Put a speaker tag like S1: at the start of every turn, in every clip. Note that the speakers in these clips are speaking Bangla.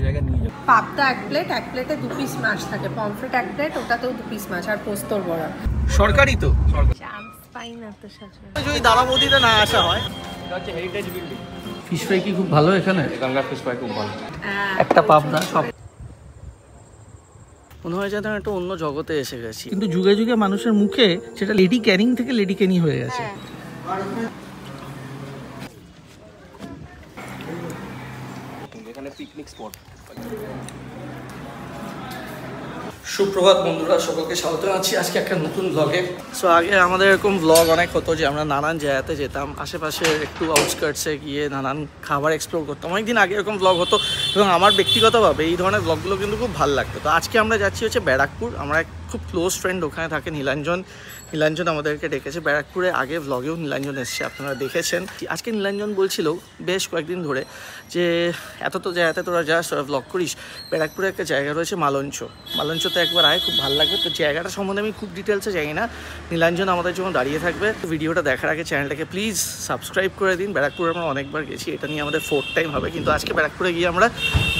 S1: জায়গায় নিয়ে যাবো।
S2: পাবদা এক প্লেটে 2 পিস মাছ থাকে, পমফ্রেট এক প্লেট, ওটাতেও 2 পিস মাছ, আর পোস্তর বড়া।
S1: সরকারি তো,
S2: চান্স পাই না তো সচরাচর।
S1: যদি দাদা বৌদিতে না আসা হয়। এটা হচ্ছে হেরিটেজ বিল্ডিং।
S3: ফিশ ফ্রাই কি খুব ভালো এখানে?
S1: এখানকার ফিশ ফ্রাই খুব ভালো।
S3: একটা পাবদা সব মনে হয় যেন একটা অন্য জগতে এসে গেছি, কিন্তু যুগে যুগে মানুষের মুখে সেটা লেডি ক্যানিং থেকে লেডি ক্যানি হয়ে গেছে।
S1: এখানে পিকনিক স্পট।
S3: সুপ্রভাত বন্ধুরা, সকলকে স্বাগত জানাচ্ছি আজকে একটা নতুন ব্লগে। সো আগে আমাদের এরকম ব্লগ অনেক হতো যে আমরা নানান জায়গাতে যেতাম, আশেপাশে একটু আউটস্কার্টসে গিয়ে নানান খাবার এক্সপ্লোর করতাম। অনেকদিন আগে এরকম ব্লগ হতো এবং আমার ব্যক্তিগতভাবে এই ধরনের ব্লগগুলো কিন্তু খুব ভালো লাগতো। তো আজকে আমরা যাচ্ছি হচ্ছে ব্যারাকপুর। আমরা খুব ক্লোজ ফ্রেন্ড ওখানে থাকে, নীলাঞ্জন আমাদেরকে ডেকেছে। ব্যারাকপুরে আগে ব্লগেও নীলাঞ্জন এসছে, আপনারা দেখেছেন। আজকে নীলাঞ্জন বলছিল বেশ কয়েকদিন ধরে যে এত তো জায়গাতে তোরা যা ব্লগ করিস, ব্যারাকপুরে একটা জায়গা রয়েছে মালঞ্চতে একবার আয়, খুব ভালো লাগবে। তো জায়গাটা সম্বন্ধে আমি খুব ডিটেলসে জানি না, নীলাঞ্জন আমাদের যখন দাঁড়িয়ে থাকবে। ভিডিওটা দেখার আগে চ্যানেলটাকে প্লিজ সাবস্ক্রাইব করে দিন। ব্যারাকপুরে আমরা অনেকবার গেছি, এটা নিয়ে আমাদের 4th টাইম হবে, কিন্তু আজকে ব্যারাকপুরে গিয়ে আমরা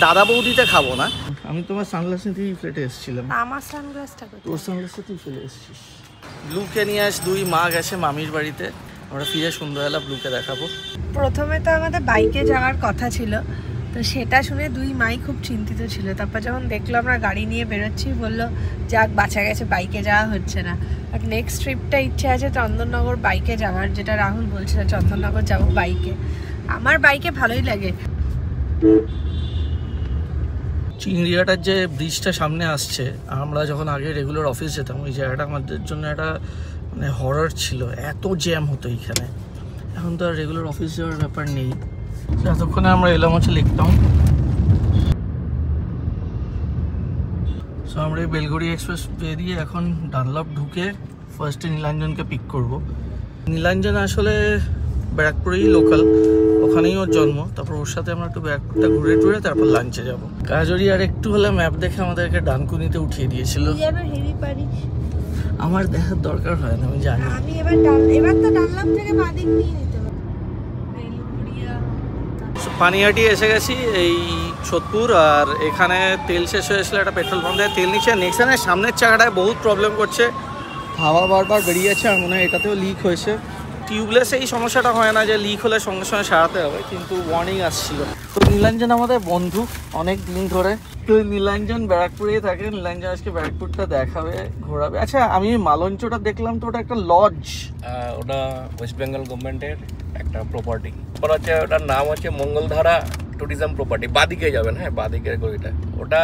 S3: দাদা বৌদিতে খাবো না। আমি তোমার সানগ্লাস নিতেই ফ্লেটে এসেছিলাম।
S2: আমার সানগ্লাসটা
S3: তোর সানগ্লাসটা তুই ফেলে এসেছিস। ব্লুকে নিয়ে আস, 2 মা গেছে মামির বাড়িতে, আমরা ফিরে সন্ধ্যাবেলা ব্লুকে দেখাবো।
S2: প্রথমে তো আমাদের বাইকে যাওয়ার কথা ছিল, তো সেটা শুনে 2 মাই খুব চিন্তিত ছিল। তারপর যখন দেখলো আমরা গাড়ি নিয়ে বেরোচ্ছি, বললো যাক বাঁচা গেছে, বাইকে যাওয়া হচ্ছে না। বাট নেক্সট ট্রিপটা ইচ্ছে আছে চন্দননগর বাইকে যাওয়ার, যেটা রাহুল বলছিল চন্দননগর যাবো বাইকে। আমার বাইকে ভালোই লাগে।
S3: চিংড়িয়াটার যে ব্রিজটা সামনে আসছে, আমরা যখন আগে রেগুলার অফিস যেতাম ওই জায়গাটা আমাদের জন্য একটা মানে হরর ছিল, এত জ্যাম হতো এইখানে। এখন তো আর রেগুলার অফিস যাওয়ার ব্যাপার নেই। এতক্ষণে আমরা এলাম হচ্ছে লেক টাউন। সো আমরা এই বেলগড়ি এক্সপ্রেস বেরিয়ে এখন ডানলপ ঢুকে ফার্স্টে নীলাঞ্জনকে পিক করব। নীলাঞ্জন আসলে ব্যারাকপুরেই লোকাল, ওখানেই ওর জন্ম। তারপর ওর সাথে আমরা একটু ব্যারাকপুরটা ঘুরে টুরে তারপর লাঞ্চে যাব। কাজরি আর একটু হলে ম্যাপ দেখে আমাদেরকে ডানকুনিতে উঠিয়ে দিয়েছিল। আমার দেখার দরকার হয় না, আমি জানি।
S2: আমি এবার তো ডানলপ থেকে বাদিক নিয়ে নিতে হবে।
S3: পানিহাটি এসে গেছি, এই সোদপুর। আর এখানে তেল শেষ হয়েছিল, একটা পেট্রোল পাম্প থেকে তেল নিচ্ছে। নেক্সনের সামনের চাকাটায় বহুত প্রবলেম করছে, হাওয়া বারবার বেরিয়ে যাচ্ছে, আর মনে হয় এটাতেও লিক হয়েছে। টিউবলেসে এই সমস্যাটা হয় না যে লিক হলে সঙ্গে সঙ্গে সারাতে হবে, কিন্তু ওয়ার্নিং আসছিল। তো নীলাঞ্জন আমাদের বন্ধু অনেক দিন ধরে, তো নীলাঞ্জন ব্যারাকপুরেই থাকে। নীলাঞ্জন আজকে ব্যারাকপুরটা দেখাবে, ঘোরাবে। আচ্ছা, আমি মালঞ্চটা দেখলাম, তো ওটা একটা লজ।
S1: ওটা ওয়েস্ট বেঙ্গল গভর্নমেন্টের একটা প্রপার্টি। হচ্ছে ওটার নাম হচ্ছে মঙ্গলধারা ট্যুরিজম প্রপার্টি। বাদিকে যাবেন, হ্যাঁ বাদিকের গলিটা। ওটা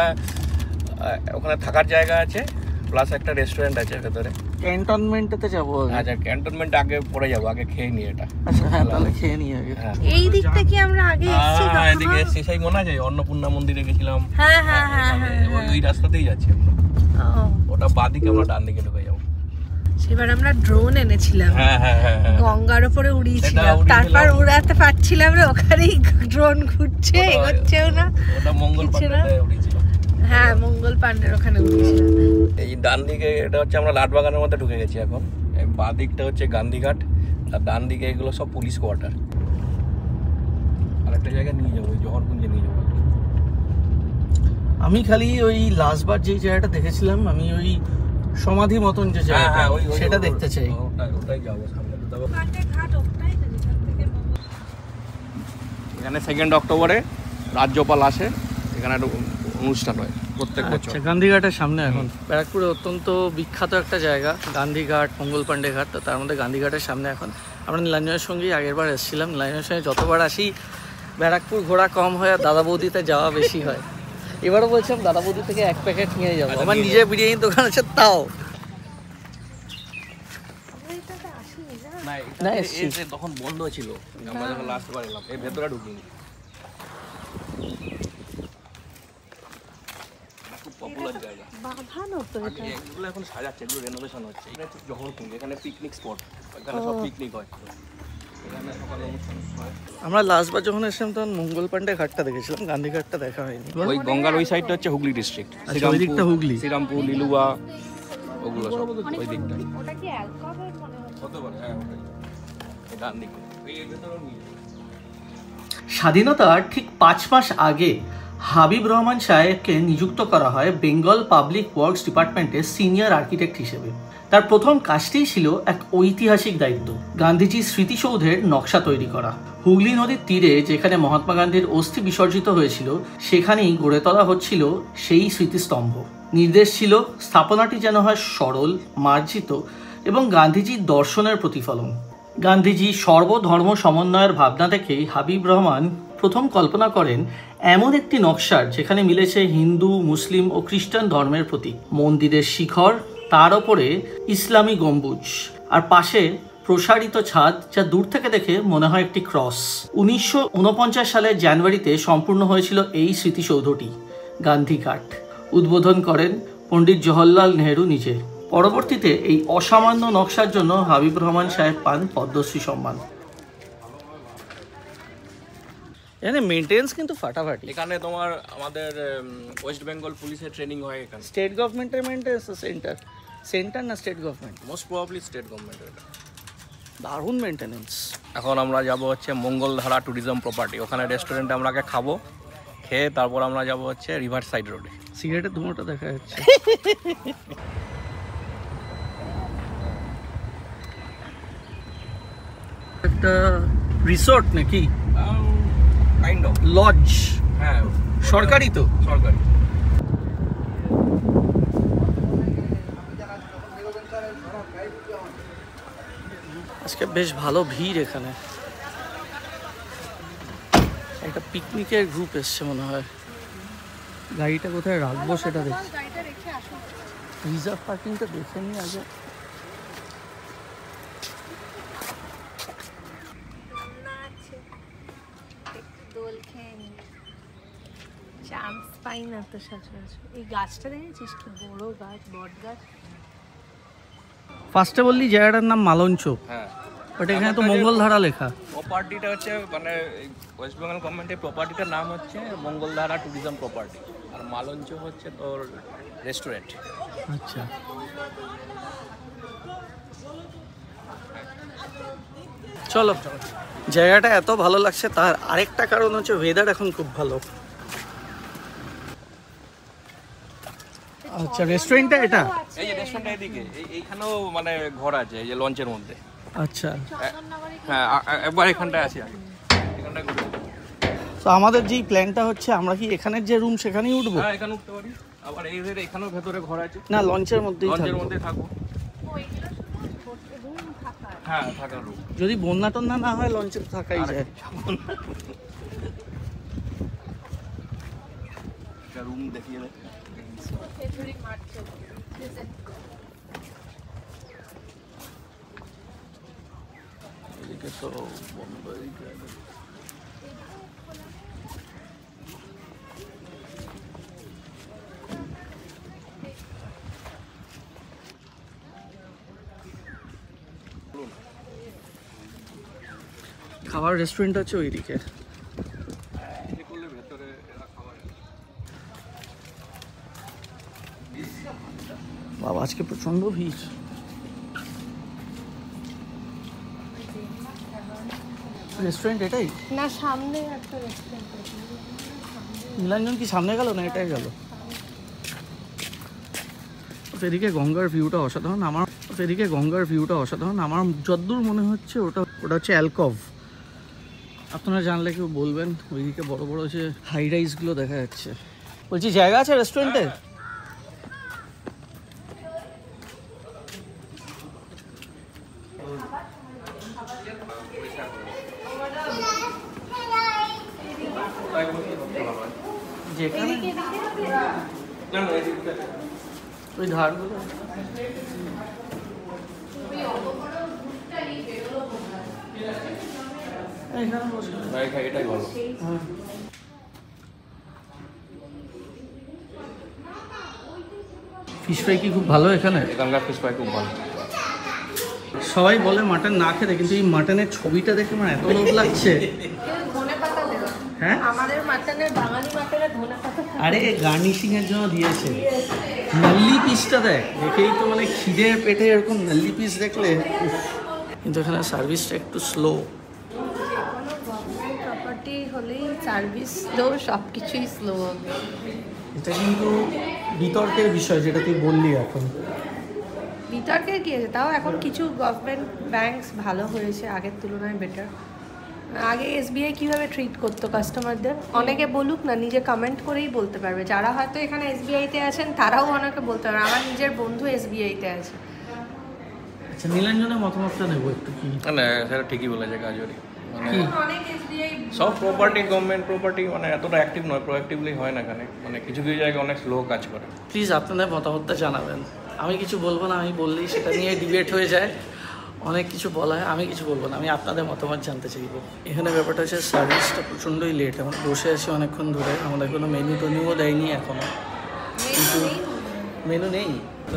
S1: ওখানে থাকার জায়গা আছে, প্লাস একটা রেস্টুরেন্ট আছে ভেতরে।
S3: ক্যান্টনমেন্টে যাবো।
S1: আচ্ছা, ক্যান্টনমেন্ট আগে পরে যাবো, আগে খেয়ে নিই এটা।
S3: আচ্ছা হ্যাঁ, তাহলে খেয়ে নিই আগে।
S2: এই দিকটা কি আমরা আগে এসেছি?
S1: হ্যাঁ, এদিকে এসেছি। সেই মনে আছে অন্নপূর্ণা মন্দিরে গেছিলাম?
S2: হ্যাঁ,
S1: ওই রাস্তাতেই যাচ্ছি আমরা। ওটা বাদিকে, আমরা ডান দিকে ঢুকে যাবো।
S2: সেবার আমরা ড্রোন এনেছিলাম,
S1: হ্যাঁ,
S2: গঙ্গার উপরে উড়িয়েছিলাম। তারপর উড়াতে পারছিলাম না, ওখানেই ড্রোন ঘুরছে, এগোচ্ছেও না।
S1: ওটা মঙ্গল পান্ডে উড়িয়েছিলাম।
S2: হ্যাঁ, মঙ্গল পান্ডের ওখানে উড়িয়েছিলাম।
S1: এই ডান দিকে এটা হচ্ছে আমরা লাটবাগানের মধ্যে ঢুকে গেছি এখন। বাঁ দিকটা হচ্ছে গান্ধীঘাট, আর ডান দিকে এগুলো সব পুলিশ কোয়ার্টার। আর একটা জায়গায় নিয়ে যাবো, ওই জহরকুঞ্জে নিয়ে যাবো।
S3: আমি খালি ওই লাস্টবার যে জায়গাটা দেখেছিলাম, আমি ওই সমাধি মতন যে জায়গাটা, সেটা দেখতে চাই।
S1: ওটাই যাবো সামনে। এখানে 2 অক্টোবরে রাজ্যপাল আসে, এখানে একটা অনুষ্ঠান হয় প্রত্যেক বছর।
S3: আচ্ছা, গান্ধীঘাটের সামনে এখন। ব্যারাকপুরে অত্যন্ত বিখ্যাত একটা জায়গা গান্ধীঘাট, মঙ্গল পান্ডে ঘাট। তো তার মধ্যে গান্ধীঘাটের সামনে এখন আমরা নীলাঞ্জনের সঙ্গেই আগেরবার এসেছিলাম। নীলাঞ্জনের সঙ্গে যতবার আসি ব্যারাকপুর ঘোরা কম হয় আর দাদা বৌদিতে যাওয়া বেশি হয়। এবারও বলছিলাম দাদা বৌদি থেকে 1 প্যাকেট নিয়ে যাবো। আমার নিজের বিরিয়ানি দোকান আছে, তাও
S1: না, তখন বন্ধ ছিল, আমরা যখন লাস্ট বার এলাম। এই ভেতরে ঢুকিনি। খুব পপুলার জায়গা,
S2: ভালো তো এটা।
S1: এগুলো এখন সাজাচ্ছে, এগুলো রেনোভেশন হচ্ছে। এটা হচ্ছে জহরকুঞ্জ, এখানে পিকনিক স্পট, এখানে সব পিকনিক হয়। এখানে সকালে অনুষ্ঠান হয়।
S3: আমরা লাস্টবার যখন এসেছিলাম তখন মঙ্গল পান্ডে ঘাটটা দেখেছিলাম, গান্ধীঘাটটা দেখা হয়নি।
S1: ওই গঙ্গার ওই সাইডটা হচ্ছে হুগলি ডিস্ট্রিক্ট।
S3: ওই দিকটা হুগলি,
S1: শ্রীরামপুর, লিলুয়া, ওগুলো সব ওই দিকটা।
S2: ওটা কি অ্যালকোহল মনে হচ্ছে?
S1: হতে পারে, হ্যাঁ ওটাই। এটা দিকে এই ভেতরেও নিয়ে।
S3: স্বাধীনতার ঠিক 5 মাস আগে হাবিব রহমান সাহেবকে নিযুক্ত করা হয় বেঙ্গল পাবলিক ওয়ার্কস ডিপার্টমেন্টের সিনিয়র আর্কিটেক্ট হিসেবে। তার প্রথম কাজটিই ছিল এক ঐতিহাসিক দায়িত্ব, গান্ধীজির স্মৃতিসৌধের নকশা তৈরি করা। হুগলি নদীর তীরে যেখানে মহাত্মা গান্ধীর অস্থি বিসর্জিত হয়েছিল সেখানেই গড়ে তোলা হচ্ছিল সেই স্মৃতিস্তম্ভ। নির্দেশ ছিল স্থাপনাটি যেন হয় সরল, মার্জিত এবং গান্ধীজির দর্শনের প্রতিফলন। গান্ধীজি সর্বধর্ম সমন্বয়ের ভাবনা থেকেই হাবিব রহমান প্রথম কল্পনা করেন এমন একটি নকশার যেখানে মিলেছে হিন্দু, মুসলিম ও খ্রিস্টান ধর্মের প্রতীক। মন্দিরের শিখর, তার ওপরে ইসলামী গম্বুজ, আর পাশে প্রসারিত ছাদ যা দূর থেকে দেখে মনে হয় একটি ক্রস। 1949 সালের জানুয়ারিতে সম্পূর্ণ হয়েছিল এই স্মৃতিসৌধটি, গান্ধীঘাট। উদ্বোধন করেন পণ্ডিত জওহরলাল নেহেরু নিজে। পরবর্তীতে এই অসামান্য নকশার জন্য হাবিব রহমান সাহেব পান পদ্মশ্রী সম্মান। এখানে মেইনটেনেন্স কিন্তু ফাটাফাটি।
S1: এখানে তোমার আমাদের ওয়েস্ট বেঙ্গল পুলিশের ট্রেনিং হয় এখানে।
S3: স্টেট গভর্নমেন্টের মেইনটেনেন্স সেন্টার না state government?
S1: Most probably state গভর্নমেন্টের।
S3: দারুণ মেইনটেনেন্স।
S1: এখন আমরা যাব হচ্ছে মঙ্গলধারা ট্যুরিজম প্রপার্টি, ওখানে রেস্টুরেন্টে আমরা খাবো, খেয়ে তারপর আমরা যাব হচ্ছে রিভার সাইড রোডে।
S3: সিগারেটের ধোঁয়াটা দেখা যাচ্ছে। একটা রিসোর্ট নাকি
S1: কাইন্ড অফ
S3: লজ?
S1: হ্যাঁ,
S3: সরকারি তো?
S1: সরকারি।
S3: আজকে বেশ ভালো ভিড় এখানে। একটা পিকনিকের গ্রুপ এসছে মনে হয়। গাড়িটা কোথায় রাখবো সেটা দেখছি। রিজার্ভ পার্কিংটা দেখে নি আগে।
S2: পাই না তো সচরাচর। এই গাছটা দেখেছিস কি বড় গাছ, বট গাছ।
S3: ফার্স্টে বললি জায়গাটার নাম মালঞ্চ।
S1: হ্যাঁ,
S3: বাট এখানে তো মঙ্গলধারা লেখা।
S1: প্রপার্টিটা হচ্ছে মানে ওয়েস্ট বেঙ্গল গভর্নমেন্টের প্রপার্টিটার নাম হচ্ছে মঙ্গলধারা ট্যুরিজম প্রপার্টি, আর মালঞ্চ হচ্ছে তোর রেস্টুরেন্ট।
S3: আচ্ছা, চলো। জায়গাটা এত ভালো লাগছে তার আরেকটা কারণ হচ্ছে ওয়েদার এখন খুব ভালো। আচ্ছা, রেস্টুরেন্টটা এটা?
S1: এই যে রেস্টুরেন্টটা এদিকে, এইখানেও মানে ঘর আছে এই যে লঞ্চের মধ্যে।
S3: আচ্ছা,
S1: হ্যাঁ, একবার এখানটায় আছি আগে, এখানটায় ঘুরে।
S3: তো আমাদের যেই প্ল্যানটা হচ্ছে আমরা কি এখানের যে রুম সেখানেই উঠবো?
S1: হ্যাঁ, এখানে উঠতে পারি। আবার এই ধরে এখানেও ভেতরে ঘর আছে।
S3: না, লঞ্চের মধ্যেই থাকবো।
S1: লঞ্চের মধ্যে থাকবো। হ্যাঁ, থাকার রুম।
S3: যদি বন্যা টন্যা না হয় লঞ্চে থাকাই যায়।
S1: রুম দেখিয়ে দে।
S3: এদিকে তো বন্ধই। খাবার রেস্টুরেন্ট আছে ওইদিকে। বাবা, আজকে প্রচন্ড ভিড়। রেস্টুরেন্ট এটাই
S2: না, সামনে একটা রেস্টুরেন্ট।
S3: নীলাঞ্জন কি সামনে গেল না এটাই গেল? এদিকে গঙ্গার ভিউটা অসাধারণ। আমার যদ্দূর মনে হচ্ছে ওটা হচ্ছে অ্যালকভ। আপনারা জানলে কেউ বলবেন। ওইদিকে বড় বড় যে হাই রাইজগুলো দেখা যাচ্ছে। বলছি, জায়গা আছে রেস্টুরেন্টে? যেখানে ওই ধারগুলো
S1: এটাই ভালো।
S3: ফিশ ফ্রাই কি খুব ভালো এখানে?
S1: এখানকার ফিশ ফ্রাই খুব ভালো।
S3: সবাই বলে মাটন না খেতে, কিন্তু এই মাটনের ছবিটা দেখে আমার এত লোভ লাগছে। হ্যাঁ,
S2: আমাদের মাটনের, বাঙালি মাটনের ধনেপাতা।
S3: আরে গার্নিশিং এর জন্য দিয়েছে। নাল্লি পিসটা দেখেই তো মানে খিদের পেটে এরকম নাল্লি পিস দেখলে। কিন্তু এখানে সার্ভিসটা একটু স্লো।
S2: প্রপার্টি হলেই সার্ভিস স্লো, সব কিছুই স্লো হবে।
S3: এটা কিন্তু বিতর্কের বিষয়, যেটা তুই বললি। এখন
S2: বিতর্কের কি আছে, তাও এখন কিছু গভর্নমেন্ট ব্যাংকস ভালো হয়েছে, আগের তুলনায় বেটার। আগে এসবিআই কীভাবে ট্রিট করতো কাস্টমারদের, অনেকে বলুক না, নিজে কমেন্ট করেই বলতে পারবে। যারা হয়তো এখানে এসবিআইতে আছেন তারাও অনেকে বলতে পারবে। আমার নিজের বন্ধু এসবিআইতে আছে।
S3: আচ্ছা, নীলাঞ্জনের মতামতটা নেবো একটু। কি
S1: না, সেটা ঠিকই বলেছে কাজরি। মানে
S3: কি?
S2: অনেক এসবিআই
S1: সব প্রপার্টি, গভর্নমেন্ট প্রপার্টি মানে এতটা অ্যাক্টিভ নয়, প্রোঅ্যাক্টিভলি হয় না এখানে। মানে কিছু কিছু জায়গায় অনেক স্লো কাজ করে।
S3: প্লিজ আপনাদের মতামতটা জানাবেন। আমি কিছু বলবো না, আমি বললেই সেটা নিয়ে ডিবেট হয়ে যায়, অনেক কিছু বলা হয়। আমি কিছু বলবো না, আমি আপনাদের মতামত জানতে চাইবো। এখানে ব্যাপারটা হচ্ছে সার্ভিসটা প্রচণ্ডই লেট। আমরা বসে আছি অনেকক্ষণ ধরে, আমাদের কোনো মেনু টেনুও দেয়নি এখনও। কিন্তু মেনু নেই।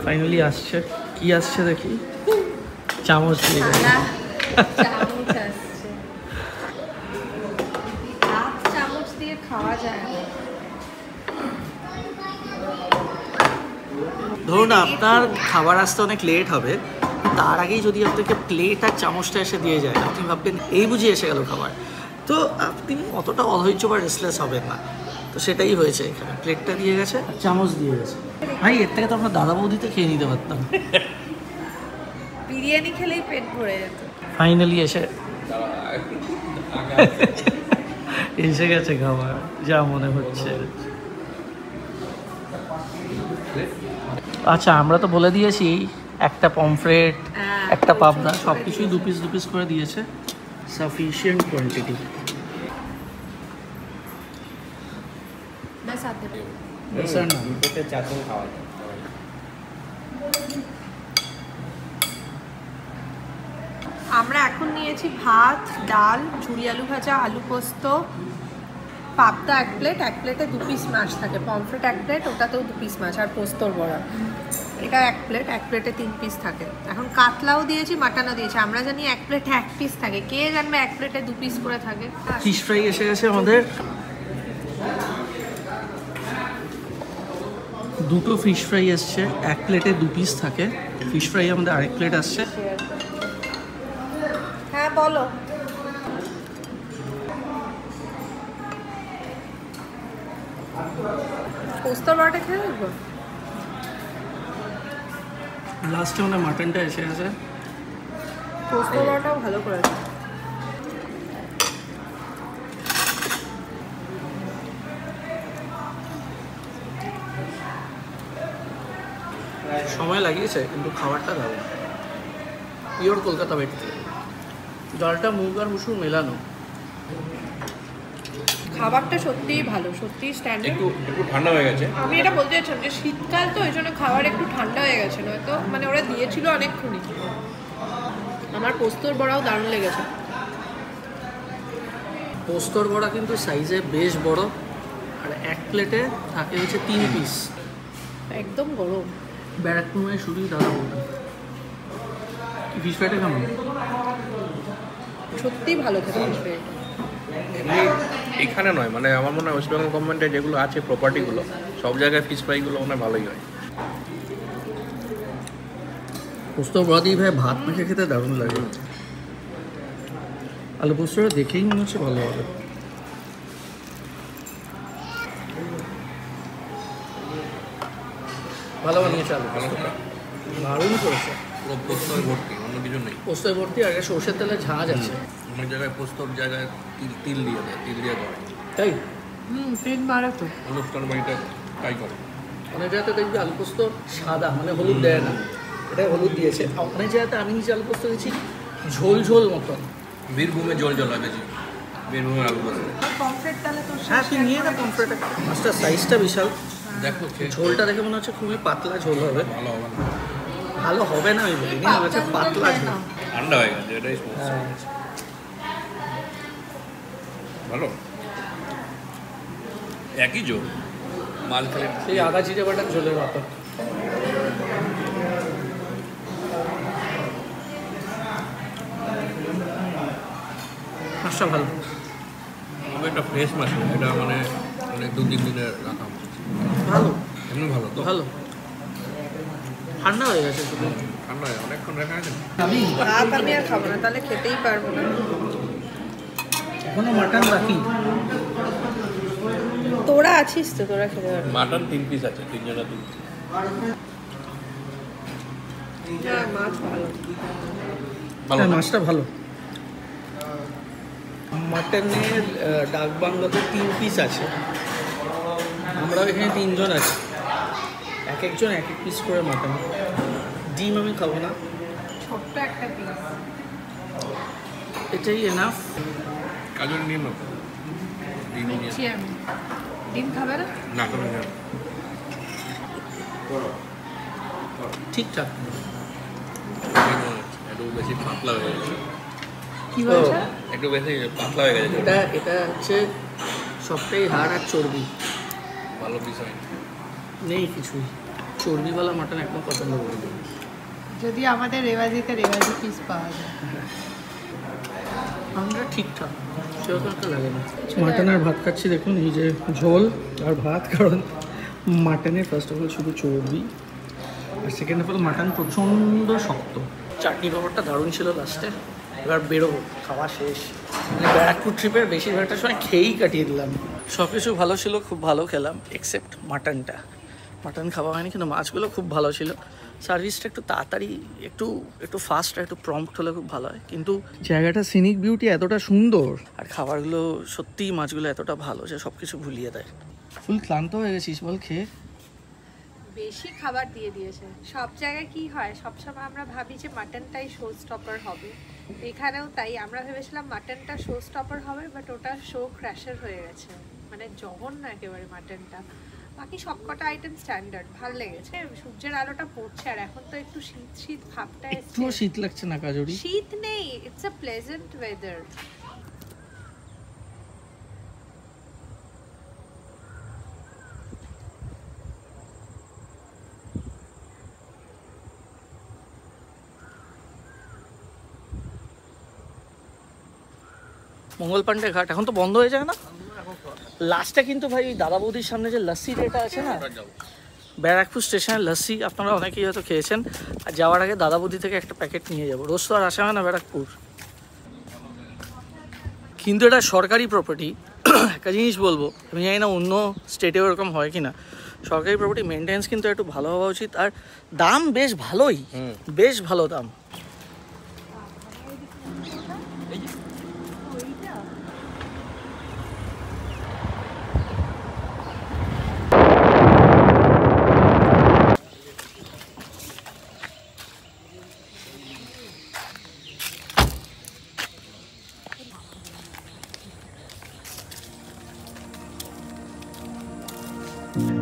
S3: ফাইনালি আসছে। কি আসছে দেখি? চামচ দিয়ে
S2: চামচ আসছে। হাত চামচ দিয়ে খাওয়া যায় না।
S3: ধরুন আপনার খাবার আসতে অনেক লেট হবে, তার আগেই যদি আপনাকে প্লেট আর চামচটা এসে দিয়ে যায়, আপনি ভাববেন এই বুঝি এসে গেল খাবার, তো আপনি অতটা অধৈর্য বা রেস্টলেস হবেন না। তো সেটাই হয়েছে এখানে, প্লেটটা দিয়ে গেছে, চামচ দিয়ে গেছে। ভাই এর থেকে তো আমরা দাদা বৌদিতে খেয়ে নিতে পারতাম।
S2: বিরিয়ানি খেলেই পেট ভরে যেত।
S3: ফাইনালি এসে গেছে খাবার, যা মনে হচ্ছে। আচ্ছা, আমরা তো বলে দিয়েছি একটা পমফ্রেট, একটা পাবদা, সব কিছুই 2 পিস করে দিয়েছে, সাফিসিয়েন্ট কোয়ান্টিটি।
S2: আমরা এখন নিয়েছি ভাত, ডাল, ঝুরি আলু ভাজা, আলু পোস্ত, পাবদা 1 প্লেট, 1 প্লেটে 2 পিস মাছ থাকে, পমফ্রেট 1 প্লেট, ওটাতেও 2 পিস মাছ, আর পোস্তর বড়া। এটা 1 প্লেট, 1 প্লেটে 3 পিস থাকে। এখন কাতলাও দিয়েছি, মাটনও দিয়েছি। আমরা জানি 1 প্লেটে 1 পিস থাকে, কে জানবে 1 প্লেটে 2 পিস করে থাকে।
S3: ফিশ ফ্রাই এসে গেছে আমাদের। 2টো ফিশ ফ্রাই এসছে, 1 প্লেটে 2 পিস থাকে। ফিশ ফ্রাই আমাদের 1 প্লেট আসছে।
S2: হ্যাঁ বলো। পোস্তর বড়াটা খেয়ে দেখবো।
S3: লাস্টে আমাদের মাটনটা এসে গেছে।
S2: পোস্তর বড়াটাও ভালো করেছে।
S3: সময় লাগিয়েছে কিন্তু খাবারটা দারুণ, পিওর কলকাতা বেটতে। ডালটা মুগ আর মুসুর মেলানো।
S2: খাবারটা সত্যিই ভালো, সত্যিই স্ট্যান্ডার্ড।
S1: একটু ঠান্ডা হয়ে গেছে।
S2: আমি এটা বলতে চাইছিলাম যে শীতকাল তো, ওই জন্য খাবার একটু ঠান্ডা হয়ে গেছে, নয়তো মানে ওরা দিয়েছিল অনেকক্ষণই। আমার পোস্তর বড়াও দারুণ লেগেছে।
S3: পোস্তর বড়া কিন্তু সাইজে বেশ বড়, আর 1 প্লেটে থাকে হচ্ছে 3 পিস।
S2: একদম গরম।
S3: ব্যারাকপুর মানে শুধুই দাদা বলবেন। ফিশ ফ্রাইটা কেমন?
S2: সত্যিই ভালো খেতে হবে।
S1: এমনি এখানে নয়, মানে আমার মনে হয় ওয়েস্ট বেঙ্গল গভর্নমেন্টের যেগুলো আছে প্রপার্টিগুলো, সব জায়গায় ফিশ ফ্রাইগুলো মনে হয় ভালোই হয়।
S3: পোস্তর বড়া দিয়ে ভাই ভাত মেখে খেতে দারুণ লাগে। আলু পোস্তটা দেখেই মনে হচ্ছে ভালো হবে। ভালো বানিয়েছে আলু পোস্তটা, দারুণ করেছে।
S1: পুরো পোস্তয় ভর্তি, অন্য কিছু নেই।
S3: পোস্তয় ভর্তি, আগে সর্ষের তেলে ঝাঁজ আছে।
S1: অনেক জায়গায় পোস্তর জায়গায় তিল দিয়ে দেয়, তিল দিয়ে করে।
S3: তাই
S2: পেট মারা তো।
S1: অনুষ্ঠান বাড়িতে তাই করে।
S3: অনেক জায়গাতে দেখবি আলু পোস্ত সাদা, মানে হলুদ দেয় না, এটা হলুদ দিয়েছে। অনেক জায়গাতে আমি নিজে আলু পোস্ত দিয়েছি ঝোল ঝোল মতন।
S1: বীরভূমে জল হয় বেশি, বীরভূমে আলু পোস্ত।
S2: পমফ্রেট তাহলে তো
S3: হ্যাঁ, তুই নিয়ে না পমফ্রেট। মাছটার সাইজটা বিশাল।
S1: দেখো
S3: ঝোলটা দেখে মনে হচ্ছে খুবই পাতলা ঝোল হবে।
S1: ভালো হবে না,
S3: ভালো হবে না আমি বলিনি, হচ্ছে পাতলা ঝোল।
S1: ঠান্ডা হয়ে গেছে, এটাই সমস্যা। ভালো, একই জোর মাছ খেলে
S3: সেই আদা জিরে বাটার ঝোলের মতো। মাছটা ভালো,
S1: তবে একটা ফ্রেশ মাছ, এটা মানে অনেক 2-3 দিনের রাখা উচিত।
S3: ভালো,
S1: এমনি ভালো তো,
S3: ভালো। ঠান্ডা হয়ে গেছে শুধু,
S1: ঠান্ডা হয় অনেকক্ষণ রাখা আছে।
S3: আমি
S2: ভাত আমি আর খাবো না, তাহলে খেতেই পারবো না।
S3: এখনো মাটন বাকি।
S2: তোরা আছিস তো, তোরা খেতে পারবি।
S1: মাটন 3 পিস আছে, 3 জনের 3 পিস।
S2: হ্যাঁ, মাছ ভালো।
S3: হ্যাঁ, মাছটা ভালো। মাটনের ডাক বাংলাতে 3 পিস আছে, আমরাও এখানে 3 জন আছি, এক একজন এক এক পিস করে মাটন। ডিম আমি খাবো না,
S2: ছোট্ট একটা পিস,
S3: এটাই এনাফ।
S1: কাজল নিয়ে নাও। ডিম নিয়ে
S2: নিচ্ছি আমি। ডিম খাবে না?
S1: না করে নাও।
S3: ঠিকঠাক।
S1: একটু বেশি পাতলা হয়ে গেছে।
S2: কি বলছো?
S1: একটু বেশি পাতলা হয়ে গেছে।
S3: এটা হচ্ছে সবটাই হাড় আর চর্বি,
S1: ভালো বিষয়
S3: নেই কিছুই। চর্বিওয়ালা মাটন একদম পছন্দ করি।
S2: যদি আমাদের রেওয়াজিতে রেওয়াজি পিস পাওয়া যায়।
S3: আমরা ঠিকঠাক, সেরকম একটা লাগে না। মাটন আর ভাত খাচ্ছি, দেখুন এই যে ঝোল আর ভাত, কারণ মাটনে ফার্স্ট অফ অল শুধু চর্বি, আর সেকেন্ড অফ অল মাটন প্রচণ্ড শক্ত। চাটনি পাঁপড়টা দারুণ ছিল লাস্টে। এবার বেরোবো, খাওয়া শেষ। মানে ব্যারাকপুর ট্রিপের বেশিরভাগটা সময় খেয়েই কাটিয়ে দিলাম। সব কিছু ভালো ছিল, খুব ভালো খেলাম, এক্সেপ্ট মাটনটা। মাটন খাওয়া হয়নি, কিন্তু মাছগুলো খুব ভালো ছিল। সার্ভিসটা একটু তাড়াতাড়ি, একটু ফাস্ট আর একটু প্রম্পট হলে খুব ভালো হয়। কিন্তু জায়গাটা সিনিক বিউটি এতটা সুন্দর, আর খাবারগুলো সত্যিই, মাছগুলো এতটা ভালো যে সব কিছু ভুলিয়ে দেয়। ফুল ক্লান্ত হয়ে গেছিস বল খেয়ে?
S2: বেশি খাবার দিয়ে দিয়েছে। সব জায়গায় কি হয়, সবসময় আমরা ভাবি যে মাটনটাই শো স্টপার হবে, এখানেও তাই। আমরা ভেবেছিলাম মাটনটা শো স্টপার হবে, বাট ওটা শো ক্র্যাশার হয়ে গেছে। মানে জঘন্য একেবারে মাটনটা। বাকি সবকটা আইটেম স্ট্যান্ডার্ড, ভাল লেগেছে। সূর্যের আলোটা পড়ছে, আর এখন তো একটু শীত শীত ভাবটা এসছে।
S3: একটুও শীত লাগছে না কাজরি?
S2: শীত নেই, ইটস আ প্লেজেন্ট ওয়েদার।
S3: মঙ্গল পান্ডে ঘাট এখন তো বন্ধ হয়ে যায় না? লাস্টে কিন্তু ভাই ওই দাদা বৌদির সামনে যে লস্যি যেটা আছে না, ব্যারাকপুর স্টেশনের লস্যি আপনারা অনেকেই হয়তো খেয়েছেন। আর যাওয়ার আগে দাদা বৌদি থেকে একটা প্যাকেট নিয়ে যাবো, রোজ তো আর আসা হয় না ব্যারাকপুর। কিন্তু এটা সরকারি প্রপার্টি। একটা জিনিস বলবো, আমি জানি না অন্য স্টেটেও এরকম হয় কি না, সরকারি প্রপার্টি মেনটেন্স কিন্তু একটু ভালো হওয়া উচিত। আর দাম বেশ ভালোই, বেশ ভালো দাম।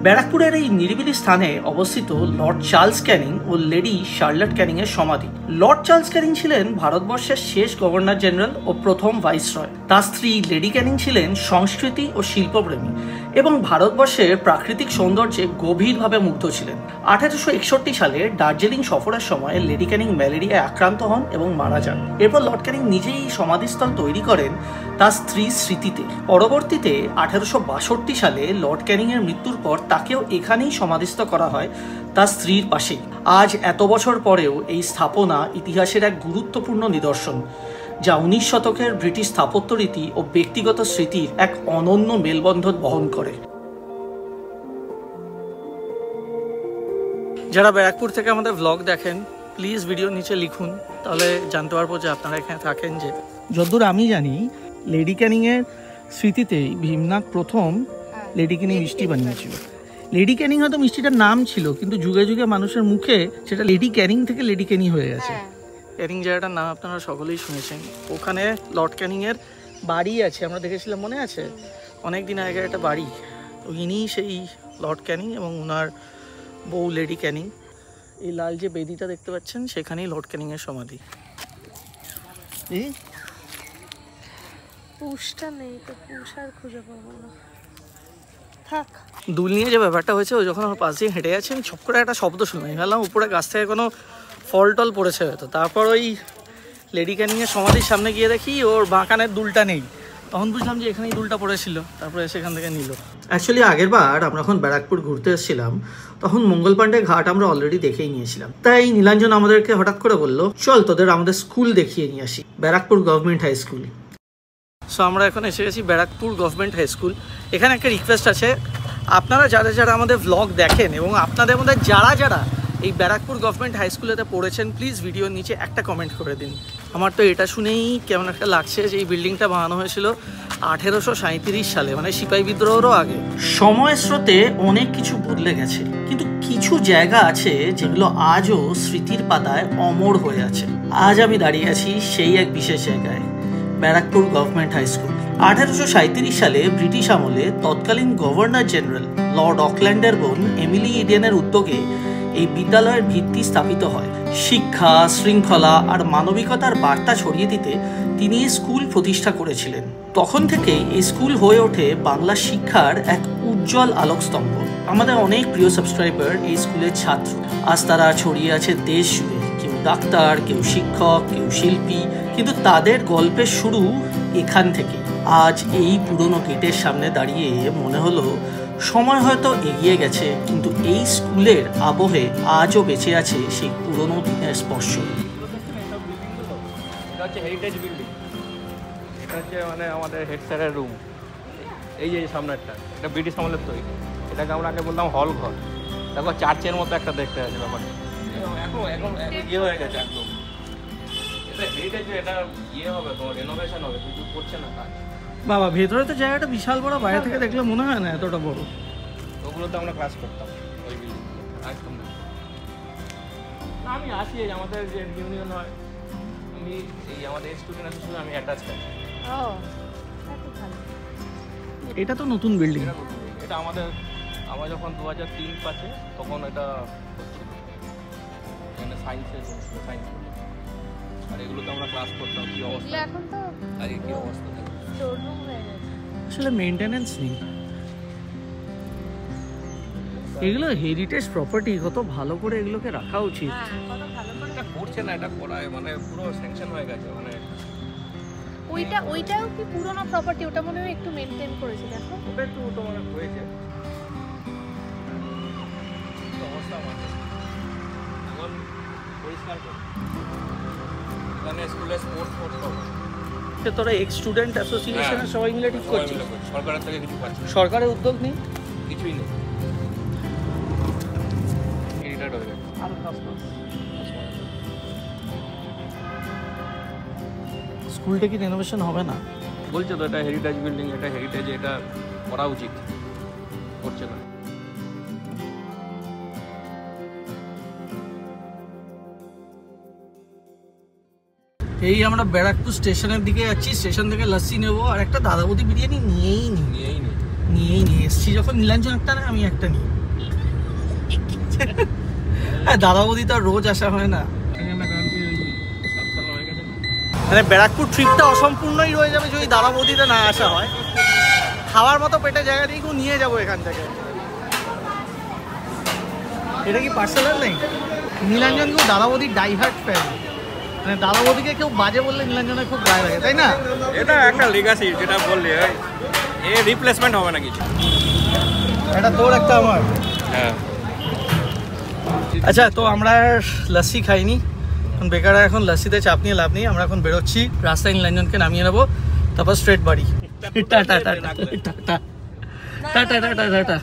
S3: ব্যারাকপুরের এই নিরিবিলি স্থানে অবস্থিত লর্ড চার্লস ক্যানিং ও লেডি শার্লট ক্যানিং এর সমাধি। লর্ড চার্লস ক্যানিং ছিলেন ভারতবর্ষের শেষ গভর্নর জেনারেল ও প্রথম ভাইসরয়। তার স্ত্রী লেডি ক্যানিং ছিলেন সংস্কৃতি ও শিল্পপ্রেমী এবং ভারতবর্ষের প্রাকৃতিক সৌন্দর্যে গভীরভাবে মুগ্ধ ছিলেন। 1861 সালে দার্জিলিং সফরের সময় লেডি ক্যানিং ম্যালেরিয়ায় আক্রান্ত হন এবং মারা যান। এরপর লর্ড ক্যানিং নিজেই সমাধিস্থল তৈরি করেন তার স্ত্রীর স্মৃতিতে। পরবর্তীতে 1862 সালে লর্ড ক্যানিং এর মৃত্যুর পর তাকেও এখানেই সমাধিস্থ করা হয় তার স্ত্রীর পাশেই। আজ এত বছর পরেও এই স্থাপনা ইতিহাসের এক গুরুত্বপূর্ণ নিদর্শন, যা 19 শতকের ব্রিটিশ স্থাপত্য রীতি ও ব্যক্তিগত স্মৃতির এক অনন্য মেলবন্ধন বহন করে। যারা ব্যারাকপুর থেকে আমাদের ব্লগ দেখেন, প্লিজ ভিডিও নিচে লিখুন, তাহলে জানতে পারবো যে আপনারা এখানে থাকেন। যে যতদূর আমি জানি, লেডি ক্যানিং এর স্মৃতিতেই ভীমনাথ প্রথম লেডি ক্যানিং মিষ্টি বানিয়েছিল। লেডি ক্যানিং হয়তো মিষ্টিটার নাম ছিল, কিন্তু যুগে যুগে মানুষের মুখে সেটা লেডি ক্যানিং থেকে লেডি ক্যানি হয়ে গেছে। ক্যানিং জায়গাটার নাম আপনারা সকলেই শুনেছেন। ওখানে লর্ড ক্যানিং এর বাড়ি আছে, আমরা দেখেছিলাম, মনে আছে? অনেক দিন আগে একটা বাড়ি, ইনি সেই লর্ড ক্যানিং এবং ওনার বউ লেডি ক্যানিং। এই লাল যে বেদিটা দেখতে পাচ্ছেন, সেখানেই লর্ড ক্যানিং এর সমাধি। এই
S2: পুষটা নেই তো, পুষ আর খুঁজে পাবো না। থাক।
S3: দুল নিয়ে যে ব্যাপারটা হয়েছে, ও যখন আমার পাশ দিয়ে হেঁটে যাচ্ছে, আমি ছপ করে একটা শব্দ শুনলাম। আমি ভাবলাম উপরে গাছ থেকে কোনো ফল টল পড়েছে হয়তো। তারপর ওই লেডি ক্যানিংয়ের সমাধির সামনে গিয়ে দেখি ওর বাঁকানের দুলটা নেই। তখন বুঝলাম যে এখানেই দুলটা পড়েছিল, তারপরে সেখান থেকে নিল। অ্যাকচুয়ালি আগের বার আমরা যখন ব্যারাকপুর ঘুরতে এসেছিলাম, তখন মঙ্গল পান্ডে ঘাট আমরা অলরেডি দেখেই নিয়েছিলাম। তাই নীলাঞ্জন আমাদেরকে হঠাৎ করে বলল, চল তোদের আমাদের স্কুল দেখিয়ে নিয়ে আসি, Barrackpore government high school. So আমরা এখন এসে গেছি ব্যারাকপুর গভর্নমেন্ট হাই স্কুল। এখানে একটা রিকোয়েস্ট আছে, আপনারা যারা যারা আমাদের ভ্লগ দেখেন এবং আপনাদের মধ্যে যারা যারা এই ব্যারাকপুর গভর্নমেন্ট হাই স্কুলেতে পড়েছেন, প্লিজ ভিডিওর নিচে একটা কমেন্ট করে দিন। আমার তো এটা শুনেই কেমন একটা লাগছে যে এই বিল্ডিংটা বানানো হয়েছিল 1837 সালে, মানে সিপাহী বিদ্রোহেরও আগে। সময়ের স্রোতে অনেক কিছু বদলে গেছে, কিন্তু কিছু জায়গা আছে যেগুলো আজও স্মৃতির পাতায় অমর হয়ে আছে। আজ আমি দাঁড়িয়ে আছি সেই এক বিশেষ জায়গায়, ব্যারাকপুর গভর্নমেন্ট হাই স্কুল। 1837 সালে ব্রিটিশ আমলে তৎকালীন গভর্নর জেনারেল লর্ড অকল্যান্ডের বোন এমিলি ইডেনের উদ্যোগে এই বিদ্যালয়ের ভিত্তি স্থাপিত হয়। শিক্ষা, শৃঙ্খলা আর মানবিকতার বার্তা ছড়িয়ে দিতে তিনি এই স্কুল প্রতিষ্ঠা করেছিলেন। তখন থেকেই এই স্কুল হয়ে ওঠে বাংলা শিক্ষার এক উজ্জ্বল আলোকস্তম্ভ। আমাদের অনেক প্রিয় সাবস্ক্রাইবার এই স্কুলের ছাত্র। আজ তারা ছড়িয়ে আছে দেশ জুড়ে, কেউ ডাক্তার, কেউ শিক্ষক, কেউ শিল্পী, কিন্তু তাদের গল্পের শুরু এখান থেকে। আজ এই পুরনো গেটের সামনে দাঁড়িয়ে মনে হলো সময় হয়তো এগিয়ে গেছে, কিন্তু এই স্কুলের আবহে আজও বেঁচে আছে সেই পুরনো দিনের স্পর্শ।
S1: এটা হচ্ছে হেরিটেজ বিল্ডিং, এটা হচ্ছে মানে আমাদের হেড স্যারের রুম। এই যে সামনেরটা, এটা ব্রিটিশ আমলের তৈরি। এটাকে আমরা আগে বলতাম হল ঘর। দেখো চার্চের মতো একটা দেখতে আছে ব্যাপারটা। এখন এখন ইয়ে হয়ে গেছে একদম। এটা হেরিটেজ, এটা ইয়ে হবে, তোমার রেনোভেশন হবে, কিছু করছে না কাজ।
S3: বাবা, ভেতরে তো জায়গাটা বিশাল বড়, বাইরে থেকে দেখলে মনে হয় না এতটা বড়।
S1: ওগুলোতে আমরা ক্লাস করতাম ওই বিল্ডিং একদম। না আমি আসি, এই আমাদের যে ইউনিয়ন হয়, আমি এই আমাদের স্টুডেন্ট অ্যাসোসিয়েশন আমি অ্যাটাচ থাকি।
S3: এটা তো নতুন বিল্ডিং।
S1: এটা আমাদের, আমরা যখন 2003-5 তখন এটা হচ্ছিল, এখানে সায়েন্সের সায়েন্স, আর এগুলোতে আমরা ক্লাস করতাম। কি অবস্থা এখন, তো আগে কি অবস্থা থাকে, স্টোররুম হয়ে গেছে, আসলে
S3: মেইনটেনেন্স নেই। এগুলো হেরিটেজ প্রপার্টি, কত ভালো করে এগুলোকে রাখা উচিত।
S1: এটা করছে না, এটা করায় মানে পুরো স্যাংশন হয়ে গেছে। মানে
S2: ওইটাও কি পুরনো প্রপার্টি? ওটা মনে হয় একটু মেইনটেইন করেছে, দেখো
S1: ওটা একটু তো মানে হয়েছে অবস্থা। মানে এখন পরিষ্কার করে এখানে স্কুলে স্পোর্টস হবে।
S3: তোরা এক্স স্টুডেন্ট অ্যাসোসিয়েশনের সবাই মিলে ঠিক করছিস?
S1: সরকারের থেকে কিছু পাচ্ছি?
S3: সরকারের উদ্যোগ নেই,
S1: কিছুই নেই। রিটায়ার্ড হয়ে গেছে।
S3: স্কুলটা কি রেনোভেশন হবে না?
S1: বলছে তো এটা হেরিটেজ বিল্ডিং, এটা হেরিটেজ, এটা করা উচিত, করছে না।
S3: এই আমরা ব্যারাকপুর স্টেশনের দিকে যাচ্ছি, স্টেশন থেকে লস্যি নেবো আর একটা দাদা বৌদি বিরিয়ানি নিয়েই নিয়ে এসছি। যখন নীলাঞ্জন একটা নেয়, আমি একটা নিই। হ্যাঁ, দাদা বৌদি তো রোজ আসা হয় না, মানে ব্যারাকপুর ট্রিপটা অসম্পূর্ণই রয়ে যাবে যদি দাদা বৌদিতে না আসা হয়। খাওয়ার মতো পেটে জায়গা দিয়ে নিয়ে যাবো এখান থেকে। এটা কি পার্সেলার নেই? নীলাঞ্জন কেউ দাদা বৌদির ডাইহার্ট ফ্যান, মানে দাদা বৌদিকে কেউ বাজে বললে নীলাঞ্জনের খুব গায়ে লাগে, তাই না?
S1: এটা একটা লিগাসি, যেটা বললি এ রিপ্লেসমেন্ট হবে না কিছু।
S3: এটা তোর একটা আমার।
S1: হ্যাঁ।
S3: আচ্ছা, তো আমরা লস্যি খাইনি, এখন বেকার। এখন লস্যিতে চাপ নিয়ে লাভ নেই। আমরা এখন বেরোচ্ছি, রাস্তায় নীলাঞ্জনকে নামিয়ে নেবো, তারপর স্ট্রেট বাড়ি। Tata tata tata tata tata tata.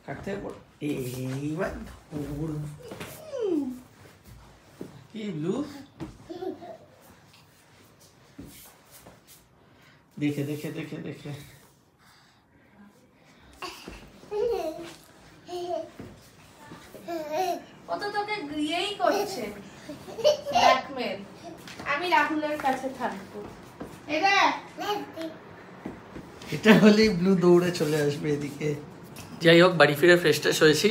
S3: কাটতে এইবার কি ব্লু দেখে দেখে দেখে দেখে
S2: ও তো তোকে গিয়েই করছে ব্ল্যাকমেল। আমি রাহুলের কাছে থাকবো।
S3: এটা হলেই ব্লু দৌড়ে চলে আসবে এদিকে। যাই হোক, বাড়ি ফিরে ফ্রেশ ট্রেশ হয়েছি,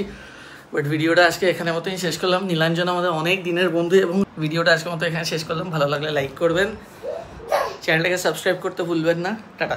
S3: বাট ভিডিওটা আজকে এখানে মতোই শেষ করলাম। নীলাঞ্জন আমাদের অনেক দিনের বন্ধু, এবং ভিডিওটা আজকে মতো এখানে শেষ করলাম। ভালো লাগলে লাইক করবেন, চ্যানেলটাকে সাবস্ক্রাইব করতে ভুলবেন না। টাটা।